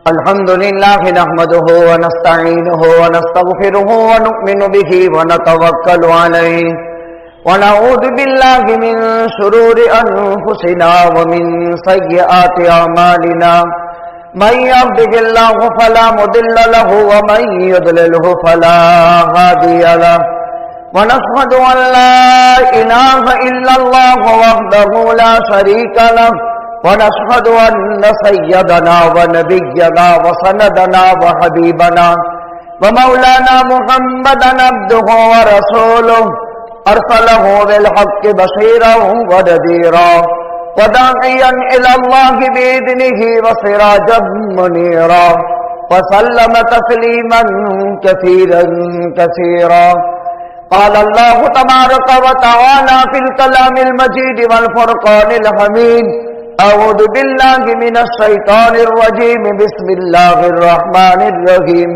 الحمد لله نحمده ونستعينه ونستغفره ونؤمن به ونتوكل عليه ونعوذ بالله من شرور أنفسنا ومن سيئات أعمالنا من يهده الله فلا مضل له ومن يضلله فلا هادي له ونشهد أن لا إله إلا الله وحده لا شريك له ونشهد أن سيدنا ونبينا وسندنا وحبيبنا ومولانا محمدا عبده ورسوله أرسله بالحق بشيرا ونذيرا وداعيا إلى الله بإذنه وسراجا منيرا وسلم تسليما كثيرا كثيرا. قال الله تبارك وتعالى في الكلام المجيد والفرقان الحميد: أعوذ بالله من الشيطان الرجيم بسم الله الرحمن الرحيم.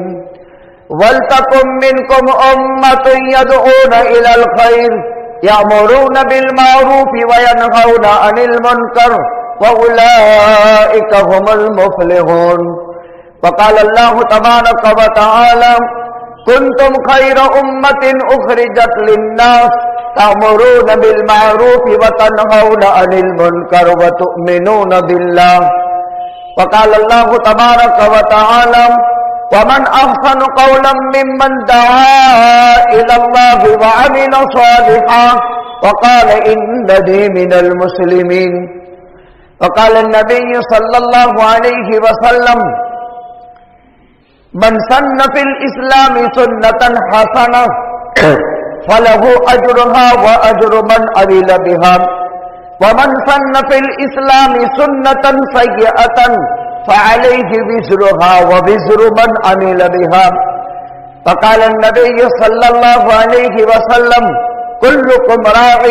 وَلْتَكُنْ مِنْكُمْ أُمَّةٌ يَدْعُونَ إِلَى الْخَيْرِ يَأْمُرُونَ بِالْمَعْرُوفِ وَيَنْهَوْنَ عَنِ الْمُنْكَرِ وَأُولَئِكَ هُمُ الْمُفْلِحُونَ. وقال الله تبارك وتعالى: كنتم خير أمة أخرجت للناس تأمرون بالمعروف وتنهون عن المنكر وتؤمنون بالله. وقال الله تبارك وتعالى: ومن أحسن قولا ممن دعا إلى الله وعمل صالحا وقال إنني من المسلمين. وقال النبي صلى الله عليه وسلم: من سن في الإسلام سنة حسنة فله أجرها وأجر من عمل بها ومن سن في الإسلام سنة سيئة فعليه وزرها ووزر من عمل بها. فقال النبي صلى الله عليه وسلم: كلكم راع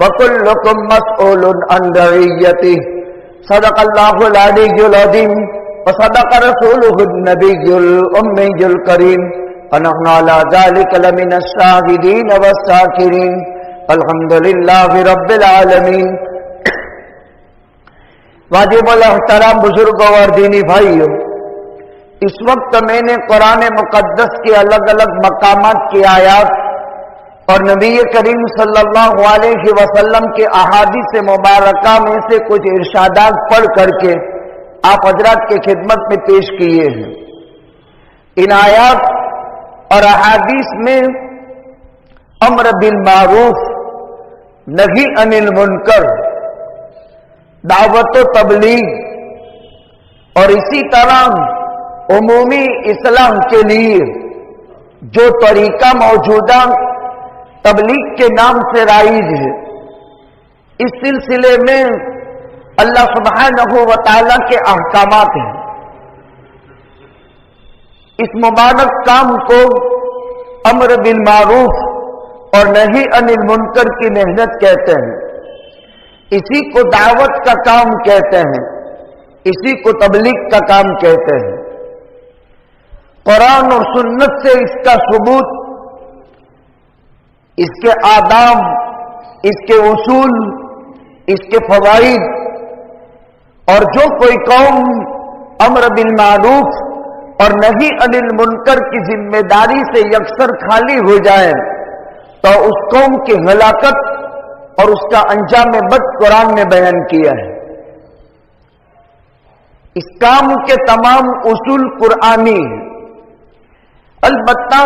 وكلكم مسؤول عن رعيته. صدق الله العلي العظيم وصدق رسوله النبي الأمي الكريم ونحن على ذلك لمن الشاهدين والشاكرين. الحمد لله رب العالمين. واجب الاحترام بزرگوں اور دینی بھائیوں، اس وقت میں نے قرآن مقدس کے الگ الگ مقامات کی آیات اور نبی کریم صلی اللہ علیہ وسلم کے احادیث مبارکہ میں سے کچھ ارشادات پڑھ کر کے آپ حضرات کے خدمت میں پیش کیے ہیں. ان آیات اور احادیث میں امر بالمعروف، نہی عن المنکر، دعوت و تبلیغ اور اسی طرح عمومی اصلاح کے لیے جو طریقہ موجودہ تبلیغ کے نام سے رائج ہے، اس سلسلے میں اللہ سبحانہ و تعالی کے احکامات ہیں. اس مبارک کام کو امر بالمعروف اور نہی عن المنکر کی محنت کہتے ہیں. اسی کو دعوت کا کام کہتے ہیں، اسی کو تبلیغ کا کام کہتے ہیں. قرآن اور سنت سے اس کا ثبوت، اس کے آداب، اس کے اصول، اس کے فوائد، اور جو کوئی قوم امر بالمعروف اور نہی عن المنکر کی ذمہ داری سے یکسر خالی ہو جائے تو اس قوم کی ہلاکت اور اس کا انجام بد قرآن نے بیان کیا ہے. اس کام کے تمام اصول قرآنی ہیں. البتہ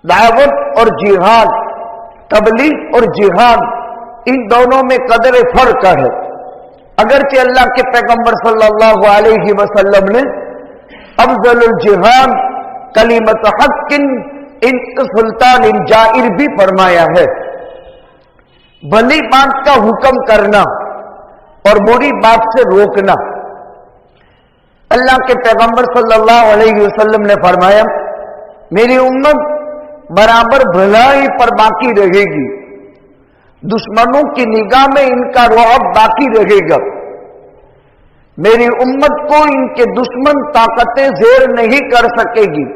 دعوت اور جہاد، تبلیغ اور جہاد، ان دونوں میں قدر فرق ہے. اگرچہ اللہ کے پیغمبر صلی اللہ علیہ وسلم نے افضل الجہاد کلمت حق ان سلطان جائر بھی فرمایا ہے. بھلی بات کا حکم کرنا اور بری بات سے روکنا. اللہ کے پیغمبر صلی اللہ علیہ وسلم نے فرمایا: میری امت برابر بھلائی پر باقی رہے گی، دشمنوں کی نگاہ میں ان کا رعب باقی رہے گا. میری امت کو ان کے دشمن طاقتیں زیر نہیں کر سکے گی،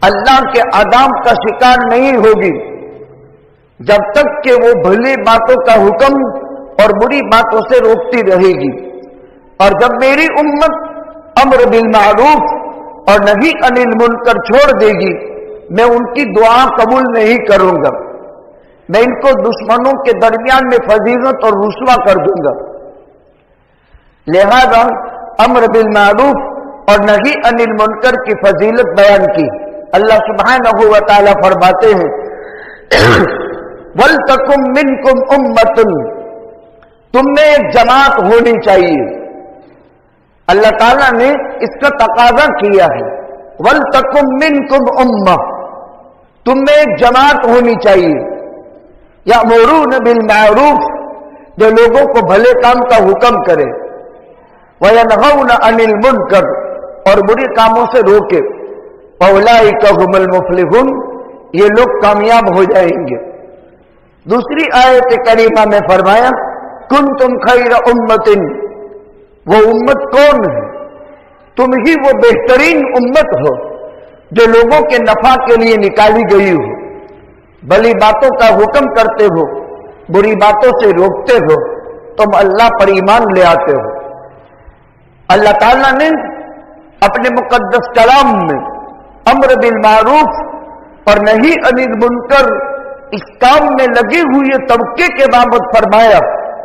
اللہ کے عذاب کا شکار نہیں ہوگی جب تک کہ وہ بھلی باتوں کا حکم اور بری باتوں سے روکتی رہے گی. اور جب میری امت امر بالمعروف اور نہی انل منکر چھوڑ دے گی، میں ان کی دعا قبول نہیں کروں گا، میں ان کو دشمنوں کے درمیان میں فضیلت اور رسوا کر دوں گا۔ لہذا امر بالمعروف اور نہی انل منکر کی فضیلت بیان کی۔ اللہ سبحانہ و تعالی فرماتے ہیں وَلْتَكُمْ مِنْكُمْ أُمَّةٌ، تم میں ایک جماعت ہونی چاہیے۔ اللہ تعالیٰ نے اس کا تقاضا کیا ہے، وَلْتَكُمْ مِنْكُمْ أُمَّةٌ، تم میں ایک جماعت ہونی چاہیے، یأمرون بالمعروف، جو لوگوں کو بھلے کام کا حکم کرے، وَيَنْهَوْنَ عَنِ الْمُنْكَرِ، اور بری کاموں سے روکے، وَأُولَئِكَ هُمُ الْمُفْلِحُونَ، یہ لوگ کامیاب ہو جائیں گے۔ دوسری آیت کریمہ میں فرمایا کنتم خیر امت، وہ امت کون ہے؟ تم ہی وہ بہترین امت ہو جو لوگوں کے نفع کے لیے نکالی گئی ہو، بھلی باتوں کا حکم کرتے ہو، بری باتوں سے روکتے ہو، تم اللہ پر ایمان لے آتے ہو۔ اللہ تعالیٰ نے اپنے مقدس کلام میں امر بالمعروف اور نہی عن المنکر اس کام میں لگے ہوئے طبقے کے بابت فرمایا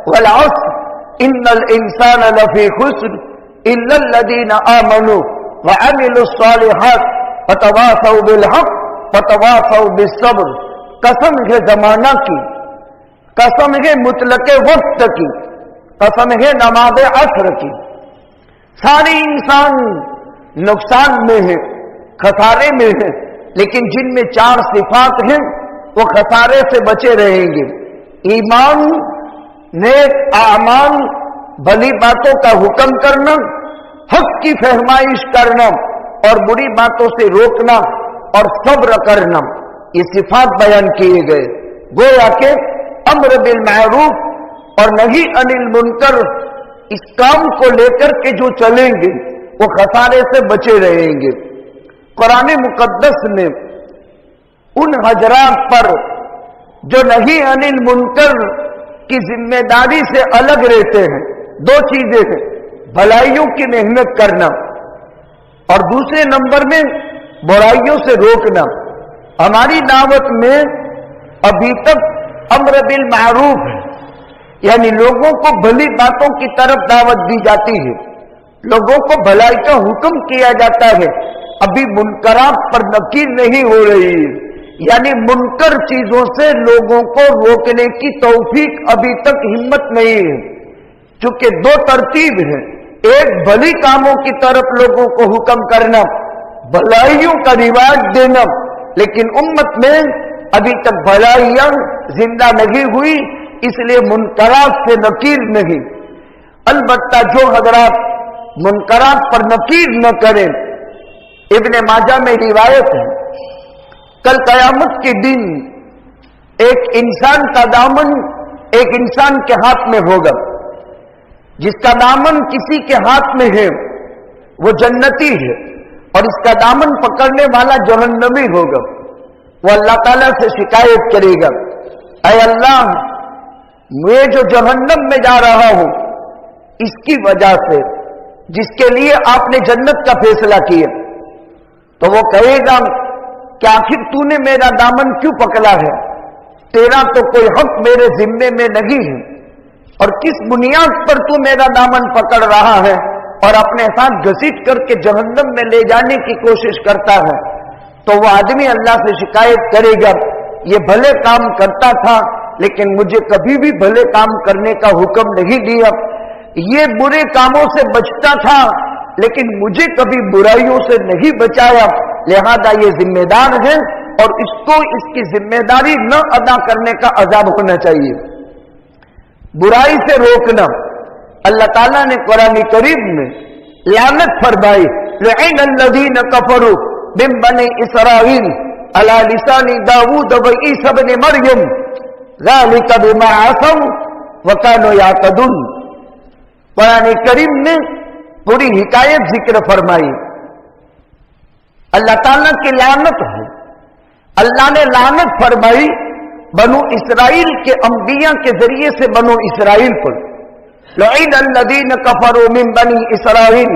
والعصر ان الانسان لفی خسر الا الذین آمنوا وعملوا الصالحات وتواصوا بالحق وتواصوا بالصبر، قسم ہے زمانہ کی، قسم ہے مطلق وقت کی، قسم ہے نماز عصر کی، سارے انسان نقصان میں ہے، خسارے میں ہے، لیکن جن میں چار صفات ہیں وہ خسارے سے بچے رہیں گے: ایمان، نیک اعمال، بھلی باتوں کا حکم کرنا، حق کی فہمائش کرنا اور بری باتوں سے روکنا اور صبر کرنا، یہ صفات بیان کیے گئے۔ گویا کہ امر بالمعروف اور نہی عن المنکر اس کام کو لے کر کے جو چلیں گے وہ خسارے سے بچے رہیں گے۔ قرآن مقدس میں ان حضرات پر جو نہی عن المنکر کی ذمہ داری سے الگ رہتے ہیں دو چیزیں ہیں: بھلائیوں کی محنت کرنا اور دوسرے نمبر میں برائیوں سے روکنا۔ ہماری دعوت میں ابھی تک امر بالمعروف ہے، یعنی لوگوں کو بھلی باتوں کی طرف دعوت دی جاتی ہے، لوگوں کو بھلائی کا حکم کیا جاتا ہے، ابھی منکرات پر نکیر نہیں ہو رہی ہے، یعنی منکر چیزوں سے لوگوں کو روکنے کی توفیق ابھی تک ہمت نہیں ہے۔ چونکہ دو ترتیب ہے، ایک بھلی کاموں کی طرف لوگوں کو حکم کرنا، بھلائیوں کا رواج دینا، لیکن امت میں ابھی تک بھلائیاں زندہ نہیں ہوئی، اس لیے منکرات سے نکیر نہیں۔ البتہ جو حضرات منکرات پر نکیر نہ کریں، ابن ماجہ میں روایت ہے کل قیامت کے دن ایک انسان کا دامن ایک انسان کے ہاتھ میں ہوگا، جس کا دامن کسی کے ہاتھ میں ہے وہ جنتی ہے اور اس کا دامن پکڑنے والا جہنمی ہوگا۔ وہ اللہ تعالیٰ سے شکایت کرے گا، اے اللہ، میں جو جہنم میں جا رہا ہوں اس کی وجہ سے جس کے لیے آپ نے جنت کا فیصلہ کیا، تو وہ کہے گا کہ آخر تو نے میرا دامن کیوں پکڑا ہے؟ تیرا تو کوئی حق میرے ذمے میں نہیں ہے، اور کس بنیاد پر تو میرا دامن پکڑ رہا ہے اور اپنے ساتھ گھسیٹ کر کے جہنم میں لے جانے کی کوشش کرتا ہے؟ تو وہ آدمی اللہ سے شکایت کرے گا، یہ بھلے کام کرتا تھا لیکن مجھے کبھی بھی بھلے کام کرنے کا حکم نہیں دیا، یہ برے کاموں سے بچتا تھا لیکن مجھے کبھی برائیوں سے نہیں بچایا، لہذا یہ ذمہ دار ہے اور اس کو اس کی ذمہ داری نہ ادا کرنے کا عذاب ہونا چاہیے۔ برائی سے روکنا، اللہ تعالیٰ نے قرآن کریم میں لعنت فرمائی، لعن الذین کفروا من بنی اسرائیل علی لسان داؤد و عیسی ابن مریم ذلک بما عصوا وکانوا یعتدون۔ قرآن کریم نے پوری حکایت ذکر فرمائی، اللہ تعالیٰ کی لعنت ہے۔ اللہ نے لعنت فرمائی بنو اسرائیل کے انبیاء کے ذریعے سے بنو اسرائیل پر، لعن الذین کفروا من بنی اسرائیل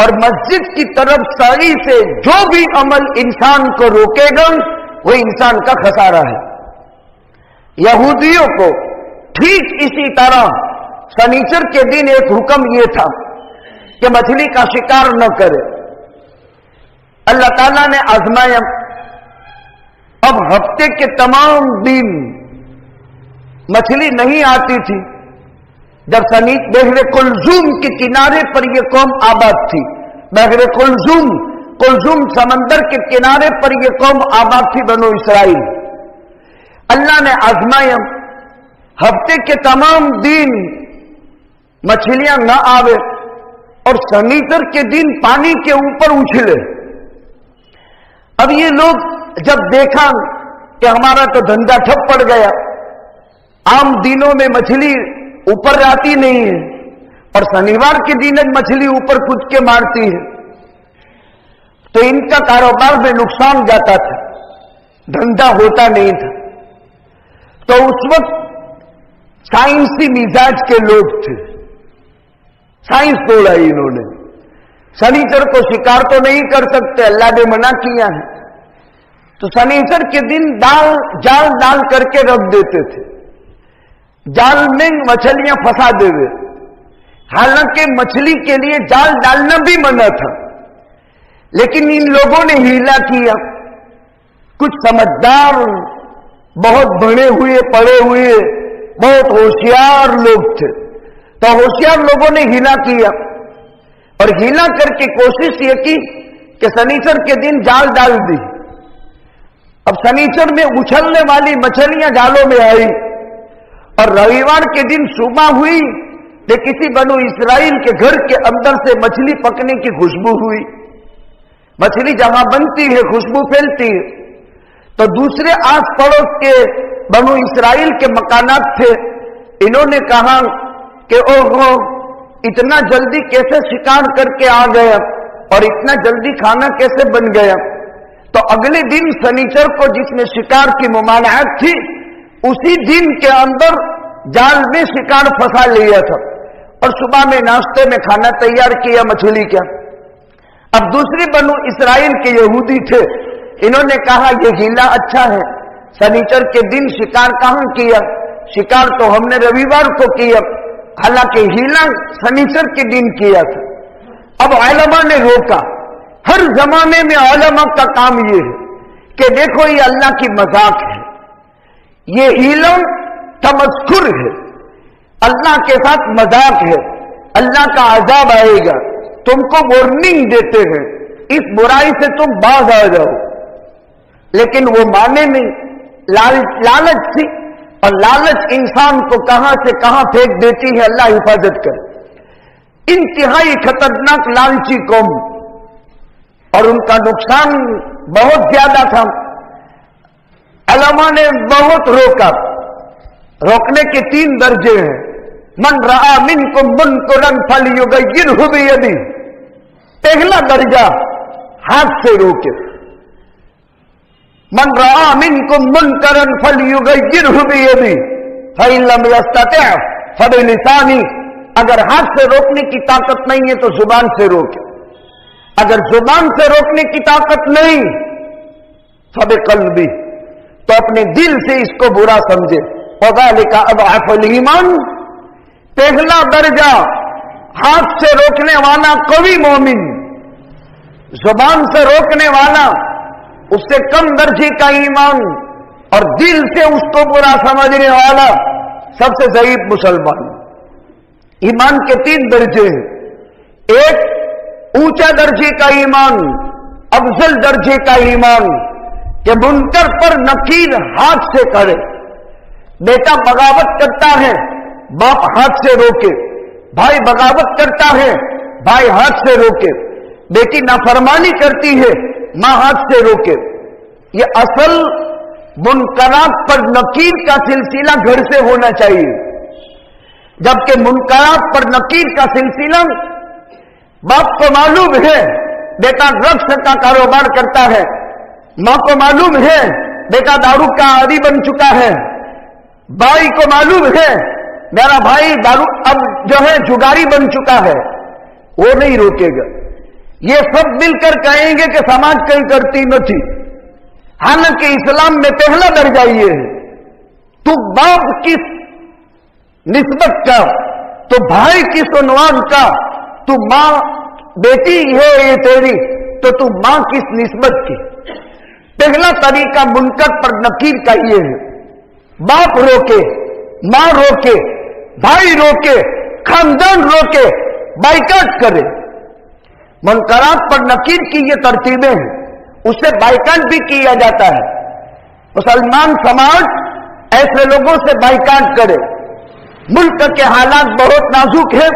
اور مسجد کی طرف سعی سے جو بھی عمل انسان کو روکے گا وہ انسان کا خسارہ ہے۔ یہودیوں کو ٹھیک اسی طرح سنیچر کے دن ایک حکم یہ تھا کہ مچھلی کا شکار نہ کرے۔ اللہ تعالیٰ نے آزمایا، اب ہفتے کے تمام دن مچھلی نہیں آتی تھی۔ جب بحر کلزوم کے کنارے پر یہ قوم آباد تھی، بحر کلزوم سمندر کے کنارے پر یہ قوم آباد تھی، بنو اسرائیل۔ اللہ نے آزمایا، ہفتے کے تمام دن مچھلیاں نہ آوے اور سنیچر کے دن پانی کے اوپر اچھلے۔ اب یہ لوگ جب دیکھا کہ ہمارا تو دھندا ٹھپ پڑ گیا، عام دنوں میں مچھلی اوپر آتی نہیں ہے اور شنیوار کے دن مچھلی اوپر کود کے مارتی ہے، تو ان کا کاروبار میں نقصان جاتا تھا، دھندا ہوتا نہیں تھا۔ تو اس وقت سائنسی مزاج کے لوگ تھے، سائنس توڑا انہوں نے، سنیچر کو شکار تو نہیں کر سکتے، اللہ نے منع کیا ہے، تو سنیچر کے دن جال ڈال کر کے رکھ دیتے تھے، جال میں مچھلیاں پھنسا دیوے۔ حالانکہ مچھلی کے لیے جال ڈالنا بھی منع تھا، لیکن ان لوگوں نے ہیلا کیا۔ کچھ سمجھدار، بہت بڑے ہوئے پڑے ہوئے، بہت ہوشیار لوگ تھے، تو ہوشیار لوگوں نے ہیلا کیا اور ہیلا کر کے کوشش یہ کی کہ سنیچر کے دن جال ڈال دی۔ اب سنیچر میں اچھلنے والی مچھلیاں جالوں میں آئی اور رویوار کے دن صبح ہوئی کہ کسی بنو اسرائیل کے گھر کے اندر سے مچھلی پکنے کی خوشبو ہوئی۔ مچھلی جہاں بنتی ہے خوشبو پھیلتی ہے، تو دوسرے آس پڑوس کے بنو اسرائیل کے مکانات تھے، انہوں نے کہا کہ اوہو اتنا جلدی کیسے شکار کر کے آ گیا اور اتنا جلدی کھانا کیسے بن گیا۔ تو اگلے دن سنیچر کو جس میں شکار کی ممانعت تھی، اسی دن کے اندر جال میں شکار پھنسا لیا تھا اور صبح میں ناشتے میں کھانا تیار کیا مچھلی کا۔ اب دوسرے بنو اسرائیل کے یہودی تھے، انہوں نے کہا یہ ہیلا اچھا ہے، سنیچر کے دن شکار کہاں کیا، شکار تو ہم نے رویوار کو کیا، حالانکہ ہیلا سنیچر کے دن کیا تھا۔ اب علماء نے روکا، ہر زمانے میں علماء کا کام یہ ہے کہ دیکھو یہ اللہ کی مذاق ہے، یہ ہیلا تمسخر ہے، اللہ کے ساتھ مذاق ہے، اللہ کا عذاب آئے گا، تم کو وارننگ دیتے ہیں، اس برائی سے تم باز آ جاؤ۔ لیکن وہ مانے نہیں، لالچ تھی، اور لالچ انسان کو کہاں سے کہاں پھینک دیتی ہے، اللہ حفاظت کرے۔ انتہائی خطرناک لالچی قوم، اور ان کا نقصان بہت زیادہ تھا۔ علماء نے بہت روکا، روکنے کے 3 درجے ہیں۔ من رأى منکم منکرا فلیغیرہ بیدہ، پہلا درجہ ہاتھ سے روکے۔ من رأى منکم منکرا فلیغیرہ بیدہ فإن لم یستطع فبلسانہ، اگر ہاتھ سے روکنے کی طاقت نہیں ہے تو زبان سے روکے، اگر زبان سے روکنے کی طاقت نہیں فبقلبہ، تو اپنے دل سے اس کو برا سمجھے۔ وذالک اضعف الایمان، پہلا درجہ ہاتھ سے روکنے والا قوی مومن، زبان سے روکنے والا اس سے کم درجے کا ایمان، اور دل سے اس کو برا سمجھنے والا سب سے ضعیف مسلمان۔ ایمان کے 3 درجے ہیں، ایک اونچا درجے کا ایمان، افضل درجے کا ایمان کہ منکر پر نکیر ہاتھ سے کرے۔ بیٹا بغاوت کرتا ہے، باپ ہاتھ سے روکے، بھائی بغاوت کرتا ہے، بھائی ہاتھ سے روکے، بیٹی نافرمانی کرتی ہے، ماں ہاتھ سے روکے۔ یہ اصل منکرات پر نکیر کا سلسلہ گھر سے ہونا چاہیے، جبکہ منکرات پر نکیر کا سلسلہ باپ کو معلوم ہے بیٹا ڈرگس کا کاروبار کرتا ہے، ماں کو معلوم ہے بیٹا دارو کا عادی بن چکا ہے، بھائی کو معلوم ہے میرا بھائی دارو اب جو ہے جگاری بن چکا ہے، وہ نہیں روکے گا۔ یہ سب مل کر کہیں گے کہ سماج کہیں کرتی نہ تھی. حالانکہ اسلام میں پہلا درجہ یہ ہے, تو باپ کس نسبت کا, تو بھائی کس عنوان کا, تو ماں بیٹی ہے یہ تیری تو تو ماں کس نسبت کی. پہلا طریقہ منکر پر نکیر کا یہ ہے, باپ روکے, ماں روکے, بھائی روکے, خاندان روکے, بائیکاٹ کرے. منکرات پر نکیر کی یہ ترتیبیں ہیں, اسے بائیکاٹ بھی کیا جاتا ہے. مسلمان سماج ایسے لوگوں سے بائیکاٹ کرے. ملک کے حالات بہت نازک ہیں.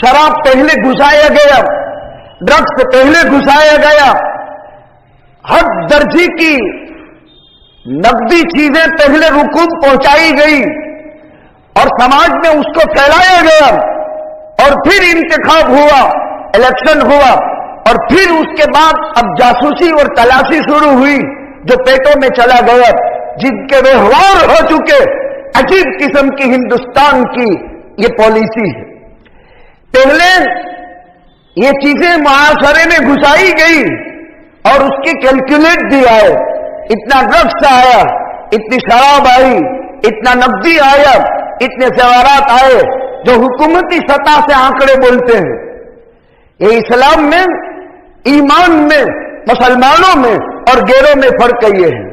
شراب پہلے گھسایا گیا, ڈرگس پہلے گھسایا گیا, ہر درجے کی نقدی چیزیں پہلے رکوب پہنچائی گئی اور سماج میں اس کو پھیلایا گیا, اور پھر انتخاب ہوا, الیکشن ہوا, اور پھر اس کے بعد اب جاسوسی اور تلاشی شروع ہوئی جو پیٹوں میں چلا گیا, جن کے ویوہار ہو چکے. عجیب قسم کی ہندوستان کی یہ پالیسی ہے. پہلے یہ چیزیں معاشرے میں گھسائی گئی اور اس کی کیلکولیٹ بھی آئے. اتنا ڈرگس آیا, اتنی شراب آئی, اتنا نقدی آیا, اتنے زیورات آئے جو حکومتی سطح سے آنکڑے بولتے ہیں. یہ اسلام میں, ایمان میں, مسلمانوں میں اور غیروں میں فرق یہ ہے.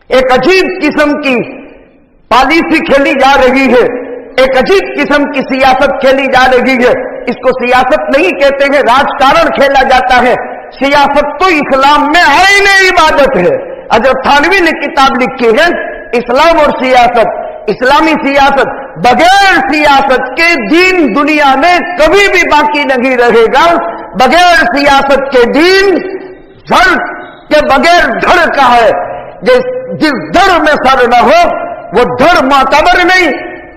ایک عجیب قسم کی پالیسی کھیلی جا رہی ہے, ایک عجیب قسم کی سیاست کھیلی جا رہی ہے. اس کو سیاست نہیں کہتے ہیں, راجکارن کھیلا جاتا ہے. سیاست تو اسلام میں عین عبادت ہے. حضرت تھانوی نے کتاب لکھی ہے اسلام اور سیاست. اسلامی سیاست, بغیر سیاست کے دین دنیا میں کبھی بھی باقی نہیں رہے گا. بغیر سیاست کے دین دھڑ کے بغیر دھڑ کا ہے. جس دھڑ میں سر نہ ہو وہ دھڑ معتبر نہیں.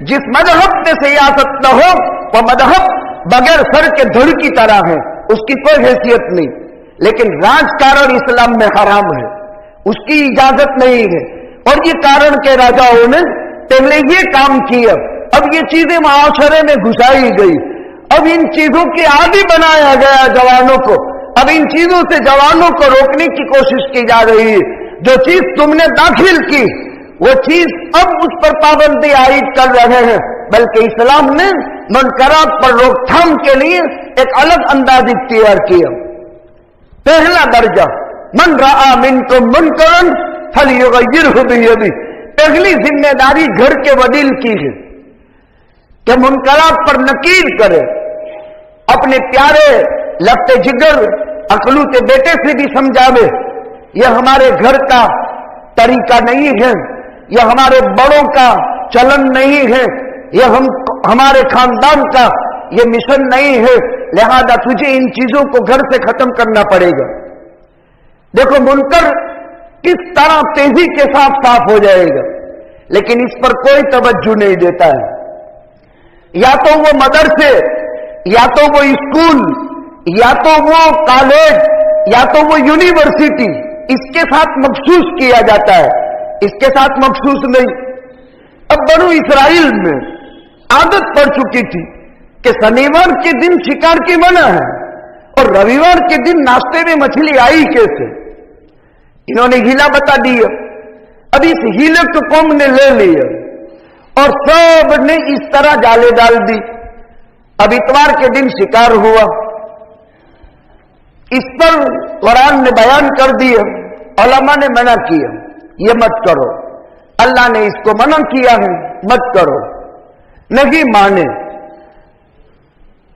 جس مذہب میں سیاست نہ ہو وہ مذہب بغیر سر کے دھڑ کی طرح ہے, اس کی کوئی حیثیت نہیں. لیکن راجکارن اسلام میں حرام ہے, اس کی اجازت نہیں ہے. اور یہ کارن کے راجاؤں نے پہلے یہ کام کیا, اب یہ چیزیں معاشرے میں گھسائی گئی, اب ان چیزوں کی عادی بنایا گیا جوانوں کو. اب ان چیزوں سے جوانوں کو روکنے کی کوشش کی جا رہی ہے. جو چیز تم نے داخل کی وہ چیز اب اس پر پابندی عائد کر رہے ہیں. بلکہ اسلام نے منکرات پر روک تھام کے لیے ایک الگ انداز اختیار کیا. پہلا درجہ, من رأى منکم منکرا فلیغیرہ بیدہ. پہلی ذمہ داری گھر کے وڈیل کی ہے کہ منکرات پر نکیر کرے. اپنے پیارے لگتے جگر اکلوتے بیٹے سے بھی سمجھاوے, یہ ہمارے گھر کا طریقہ نہیں ہے, یہ ہمارے بڑوں کا چلن نہیں ہے, یہ ہمارے خاندان کا یہ مشن نہیں ہے, لہذا تجھے ان چیزوں کو گھر سے ختم کرنا پڑے گا. دیکھو منکر کس طرح تیزی کے ساتھ صاف ہو جائے گا, لیکن اس پر کوئی توجہ نہیں دیتا ہے. یا تو وہ مدرسے, یا تو وہ اسکول, یا تو وہ کالج, یا تو وہ یونیورسٹی اس کے ساتھ مخصوص کیا جاتا ہے, اس کے ساتھ مخصوص نہیں. اب بنو اسرائیل میں عادت پڑ چکی تھی کہ شنیوار کے دن شکار کی منع ہے اور رویوار کے دن ناشتے میں مچھلی آئی کیسے. انہوں نے ہیلا بتا دیا. اب اس ہیلے کو قوم نے لے لیا اور سب نے اس طرح جالے ڈال دی. اب اتوار کے دن شکار ہوا, اس پر قرآن نے بیان کر دیا, علماء نے منع کیا یہ مت کرو, اللہ نے اس کو منع کیا ہے مت کرو, نہیں مانے.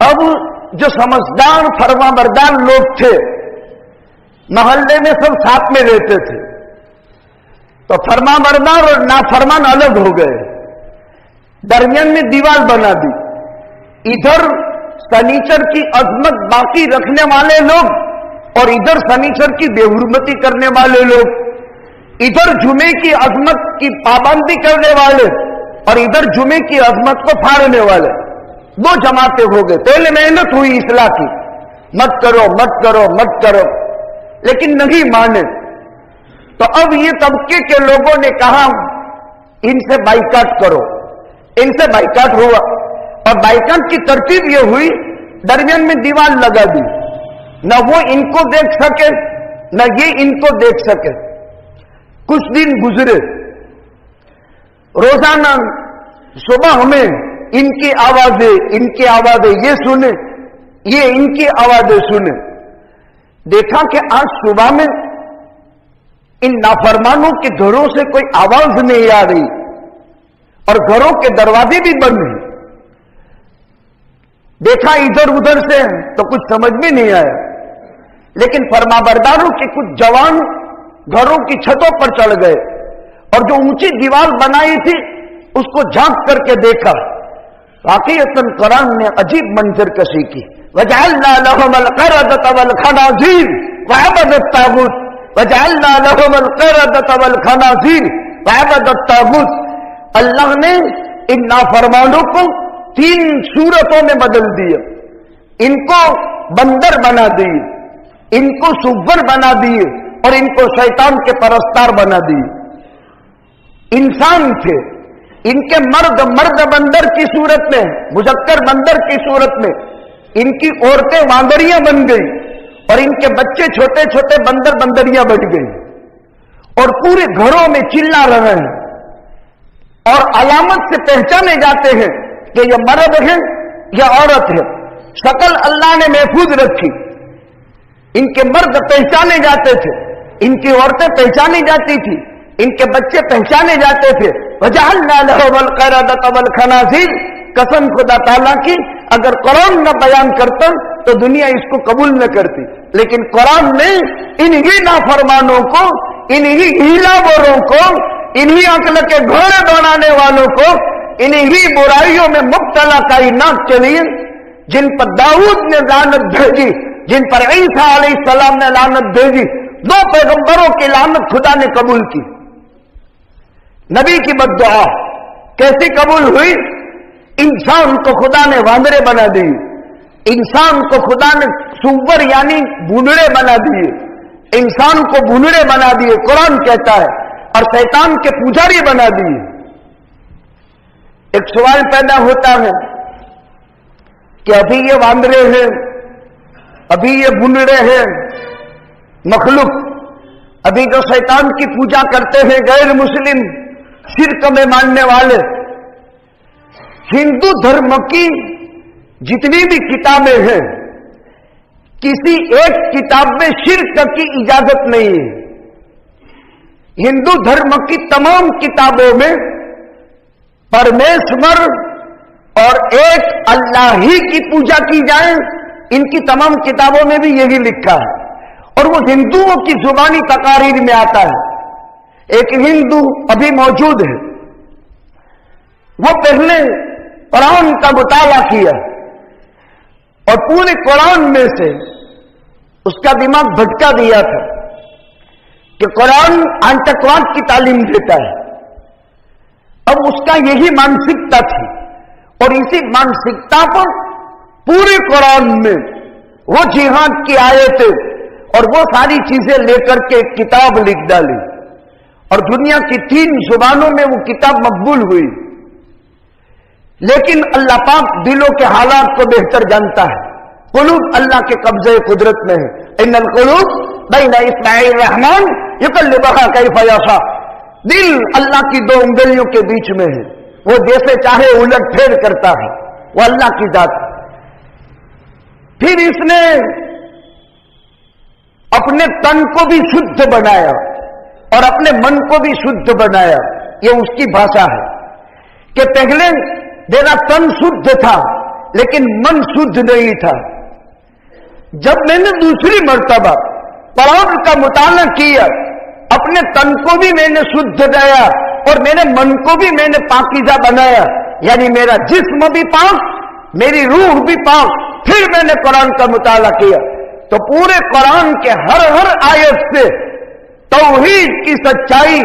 اب جو سمجھدار فرمانبردار لوگ تھے محلے میں سب ساتھ میں رہتے تھے, تو فرمانبردار اور نافرمان الگ ہو گئے, درمیان میں دیوار بنا دی. ادھر سنیچر کی عظمت باقی رکھنے والے لوگ اور ادھر سنیچر کی بے حرمتی کرنے والے لوگ, ادھر جمعے کی عظمت کی پابندی کرنے والے اور ادھر جمعے کی عظمت کو پھاڑنے والے, دو جماعتیں ہو گئے. پہلے محنت ہوئی اصلاح کی, مت کرو مت کرو مت کرو, لیکن نہیں مانے. تو اب یہ طبقے کے لوگوں نے کہا ان سے بائیکاٹ کرو. ان سے بائیکاٹ ہوا اور بائیکاٹ کی ترتیب یہ ہوئی, درمیان میں دیوار لگا دی نہ وہ ان کو دیکھ سکے نہ یہ ان کو دیکھ سکے. کچھ دن گزرے، روزانہ صبح ہمیں ان کی آوازیں یہ سنے، یہ ان کی آوازیں سنے. دیکھا کہ آج صبح میں ان نافرمانوں کے گھروں سے کوئی آواز نہیں آ رہی اور گھروں کے دروازے بھی بند ہیں. دیکھا ادھر ادھر سے تو کچھ سمجھ میں نہیں آیا، لیکن فرمانبرداروں کے کچھ جوان گھروں کی چھتوں پر چڑھ گئے اور جو اونچی دیوار بنائی تھی اس کو جھانک کر کے دیکھا. واقعتاً قرآن نے عجیب منظر کشی کی. وَجَعَلْنَا لَهُمَ الْقَرَدَةَ وَالْخَنَازِيرَ وَعَبَدَ الطَّاغُوتَ وَجَعَلْنَا لَهُمَ الْقَرَدَةَ وَالْخَنَازِيرَ وَعَبَدَ الطَّاغُوتَ. اللہ نے ان نافرمانوں کو 3 صورتوں میں بدل دیا. ان کو بندر بنا دیے، ان کو سور بنا دیے اور ان کو شیطان کے پرستار بنا دیے. انسان تھے، ان کے مرد بندر کی صورت میں، مذکر بندر کی صورت میں، ان کی عورتیں واندریاں بن گئی اور ان کے بچے چھوٹے چھوٹے بندریاں بن گئی اور پورے گھروں میں چلا رہے ہیں اور علامت سے پہچانے جاتے ہیں کہ یہ مرد ہے یا عورت ہے. شکل اللہ نے محفوظ رکھی. ان کے مرد پہچانے جاتے تھے، ان کی عورتیں پہچانی جاتی تھی، ان کے بچے پہچانے جاتے تھے. وَجَعَلْنَا لَهُمُ الْقَرَدَةَ وَالْخَنَازِيرَ. قسم خدا تعالیٰ کی اگر قرآن نہ بیان کرتا تو دنیا اس کو قبول نہ کرتی، لیکن قرآن نے انہی نافرمانوں کو، انہی ہیلا بوروں کو، انہی عقل کے گھوڑے دوڑانے والوں کو، انہی برائیوں میں مبتلا کائنات کے لیے جن پر داؤد نے لعنت بھیجی، جن پر عیسیٰ علیہ السلام نے لعنت بھیجی، 2 پیغمبروں کی لعنت خدا نے قبول کی. نبی کی بددعا کیسی قبول ہوئی؟ انسان کو خدا نے واندرے بنا دی، انسان کو خدا نے سور یعنی بھونڑے بنا دیے، انسان کو بھونڑے بنا دیے قرآن کہتا ہے، اور شیطان کے پجاری بنا دیے. ایک سوال پیدا ہوتا ہے کہ ابھی یہ واندرے ہیں، ابھی یہ بھونڑے ہیں مخلوق، ابھی جو شیطان کی پوجا کرتے ہیں غیر مسلم شرک میں ماننے والے، ہندو دھرم کی جتنی بھی کتابیں ہیں کسی ایک کتاب میں شرک کی اجازت نہیں ہے. ہندو دھرم کی تمام کتابوں میں پرمیشور اور ایک اللہ ہی کی پوجا کی جائے، ان کی تمام کتابوں میں بھی یہی لکھا ہے اور وہ ہندوؤں کی زبانی تقاریر میں آتا ہے. ایک ہندو ابھی موجود ہے، وہ پہلے قرآن کا مطالعہ کیا اور پورے قرآن میں سے اس کا دماغ بھٹکا دیا تھا کہ قرآن آتنکواد کی تعلیم دیتا ہے. اب اس کا یہی مانسکتا تھی اور اسی مانسکتا پر پورے قرآن میں وہ جہاد کی آیتیں اور وہ ساری چیزیں لے کر کے ایک کتاب لکھ ڈالی اور دنیا کی 3 زبانوں میں وہ کتاب مقبول ہوئی. لیکن اللہ پاک دلوں کے حالات کو بہتر جانتا ہے. قلوب اللہ کے قبضے قدرت میں ہے. ان القلوب بین اصبع الرحمن یقلبها کیف یشاء. دل اللہ کی 2 انگلیوں کے بیچ میں ہے، وہ جیسے چاہے الٹ پھیر کرتا ہے، وہ اللہ کی ذات. پھر اس نے اپنے تن کو بھی شدھ بنایا اور اپنے من کو بھی شدھ بنایا. یہ اس کی بھاشا ہے کہ پہلے میرا تن شدھ تھا لیکن من شدھ نہیں تھا. جب میں نے دوسری مرتبہ قرآن کا مطالعہ کیا، اپنے تن کو بھی میں نے شدھ کیا اور میرے من کو بھی میں نے پاکیزہ بنایا، یعنی میرا جسم بھی پاک، میری روح بھی پاک. پھر میں نے قرآن کا مطالعہ کیا تو پورے قرآن کے ہر آیت سے توحید کی سچائی،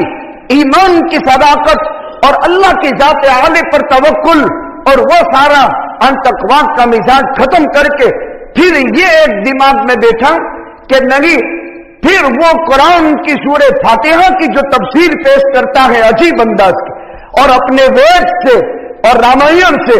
ایمان کی صداقت اور اللہ کی ذات عالی پر توکل اور وہ سارا انتقواد کا مزاج ختم کر کے پھر یہ ایک دماغ میں بیٹھا کہ نہیں، پھر وہ قرآن کی سورہ فاتحہ کی جو تفسیر پیش کرتا ہے عجیب انداز کی، اور اپنے وید سے اور رامائن سے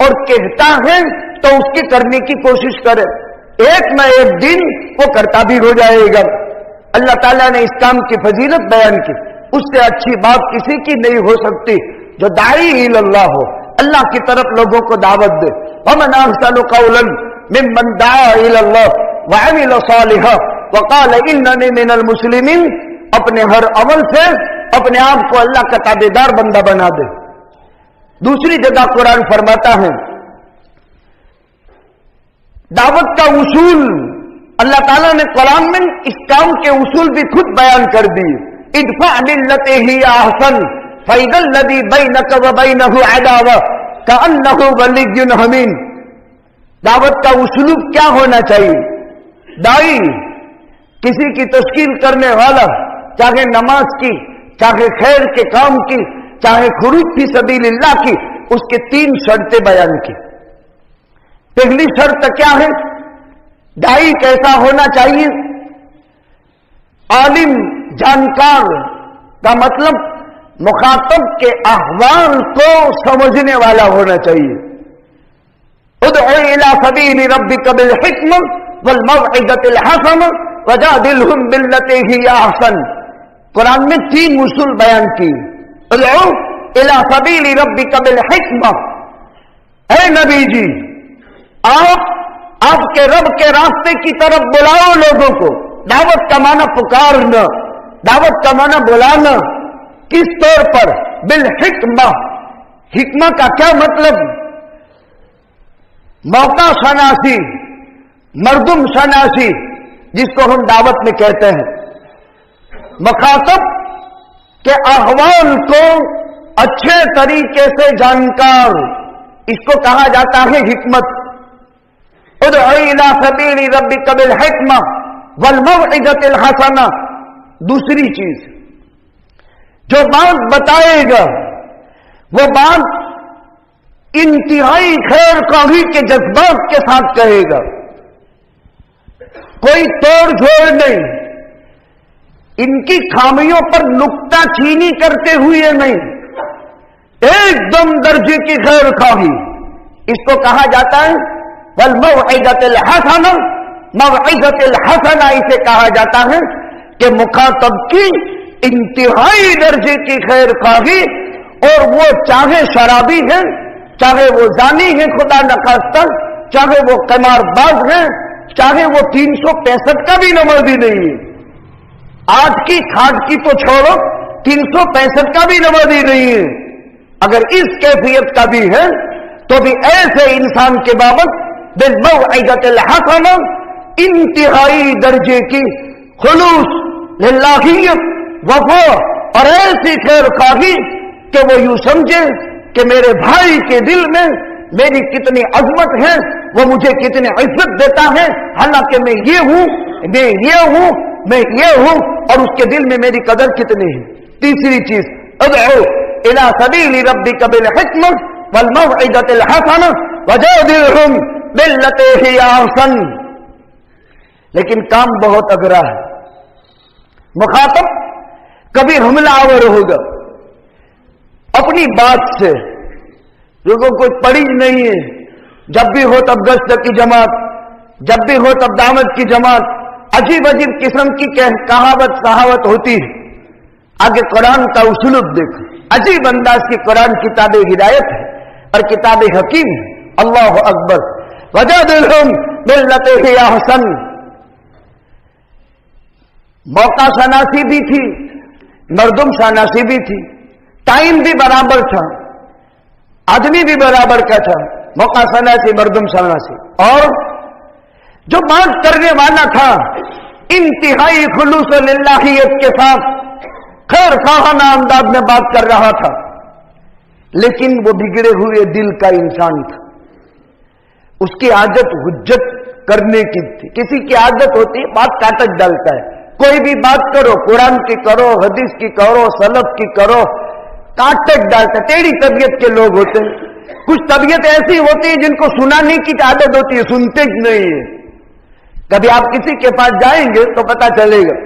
اور کہتا ہے تو اس کی کرنے کی کوشش کرے، ایک نہ ایک دن وہ کرتا بھی ہو جائے گا۔ اللہ تعالیٰ نے اس کام کی فضیلت بیان کی، اس سے اچھی بات کسی کی نہیں ہو سکتی جو داعی اللہ ہو، اللہ کی طرف لوگوں کو دعوت دے۔ وَمَنْ أَحْسَنُ قَوْلًا مِمَّنْ دَعَا إِلَى اللَّهِ وَعَمِلَ صَالِحًا وَقَالَ إِنَّنِي مِنَ الْمُسْلِمِينَ، اپنے ہر عمل سے اپنے آپ کو اللہ کا تابعدار بندہ بنا دے۔ دوسری جگہ قرآن فرماتا ہے دعوت کا اصول، اللہ تعالیٰ نے قرآن میں اس کام کے اصول بھی خود بیان کر دی۔ ادفع باللتی ہی احسن فاذا الذی بینک وبینہ عداوہ کأنہ ولی حمیم۔ دعوت کا اسلوب کیا ہونا چاہیے؟ داعی، کسی کی تشکیل کرنے والا، چاہے نماز کی، چاہے خیر کے کام کی، چاہے خروج فی سبیل اللہ کی، اس کے 3 شرطیں بیان کی۔ پہلی شرط کیا ہے؟ داعی کیسا ہونا چاہیے؟ عالم، جانکار کا مطلب مخاطب کے احوال کو سمجھنے والا ہونا چاہیے۔ ادع الی سبیل ربک بالحکمۃ والموعظۃ الحسنۃ وجادلہم باللتی ہی احسن۔ قرآن میں 3 اصول بیان کی۔ ادعو الی سبیل ربک بالحکمۃ، اے نبی جی آپ کے رب کے راستے کی طرف بلاؤ لوگوں کو۔ دعوت کا معنی پکارنا، دعوت کا معنی بلانا۔ کس طور پر؟ بالحکمہ۔ حکمہ کا کیا مطلب؟ موقع شناسی، مردم شناسی، جس کو ہم دعوت میں کہتے ہیں۔ مخاطب کے احوال کو اچھے طریقے سے جانکار، اس کو کہا جاتا ہے حکمت۔ ادع الی سبیل ربک بالحکمۃ والموعظۃ الحسنہ۔ دوسری چیز، جو بات بتائے گا وہ بات انتہائی خیر خواہی کے جذبات کے ساتھ کہے گا، کوئی توڑ جھوڑ نہیں، ان کی خامیوں پر نکتہ چینی کرتے ہوئے نہیں، ایک دم درجے کی خیر خواہی۔ اس کو کہا جاتا ہے والموعظۃ الحسنہ۔ موعظۃ الحسنہ اسے کہا جاتا ہے کہ مخاطب کی انتہائی درجے کی خیر خواہی، اور وہ چاہے شرابی ہے، چاہے وہ زانی ہے خدا نخواستہ، چاہے وہ قمار باز ہے، چاہے وہ 365 کا بھی نمازی نہیں ہے، 8 کی کھاٹ کی تو چھوڑو، 365 کا بھی نمازی نہیں ہے، اگر اس کیفیت کا بھی ہے تو بھی ایسے انسان کے بابت بالموعظۃ الحسنہ، انتہائی درجے کی خلوص، للہیت، وفا اور ایسی خیر خواہی کہ وہ یوں سمجھے کہ میرے بھائی کے دل میں میری کتنی عظمت ہے، وہ مجھے کتنی عزت دیتا ہے، حالانکہ میں یہ ہوں، میں یہ ہوں، میں یہ ہوں، اور اس کے دل میں میری قدر کتنی ہے۔ تیسری چیز، ادعو الی سبیل ربک بالحکمۃ والموعظۃ الحسنہ وجادلہم باللتی ہی احسن۔ لیکن کام بہت اگرا ہے۔ مخاطب کبھی حملہ آور ہوگا اپنی بات سے، لوگوں کو پڑی نہیں ہے، جب بھی ہو تب گشت کی جماعت، جب بھی ہو تب دعوت کی جماعت، عجیب عجیب قسم کی کہاوت صحاوت ہوتی ہے۔ آگے قرآن کا اسلوب دیکھو، عجیب انداز کی قرآن کتاب ہدایت ہے اور کتاب حکیم ہے۔ اللہ اکبر۔ وجادلہم باللتی ہی احسن۔ موقع شناسی بھی تھی، مردم شناسی بھی تھی، ٹائم بھی برابر تھا، آدمی بھی برابر کا تھا، موقع شناسی، مردم شناسی، اور جو بات کرنے والا تھا انتہائی خلوص و للہیت کے ساتھ خیر خواہانہ انداز میں بات کر رہا تھا، لیکن وہ بگڑے ہوئے دل کا انسان تھا۔ اس کی عادت حجت کرنے کی تھی۔ کسی کی عادت ہوتی ہے بات کاٹک ڈالتا ہے، کوئی بھی بات کرو، قرآن کی کرو، حدیث کی کرو، سلف کی کرو، کاٹک ڈالتا ہے۔ ٹیڑھی طبیعت کے لوگ ہوتے ہیں، کچھ طبیعت ایسی ہوتی ہے جن کو سنانے کی عادت ہوتی ہے، سنتے نہیں ہے۔ کبھی آپ کسی کے پاس جائیں گے تو پتا چلے گا،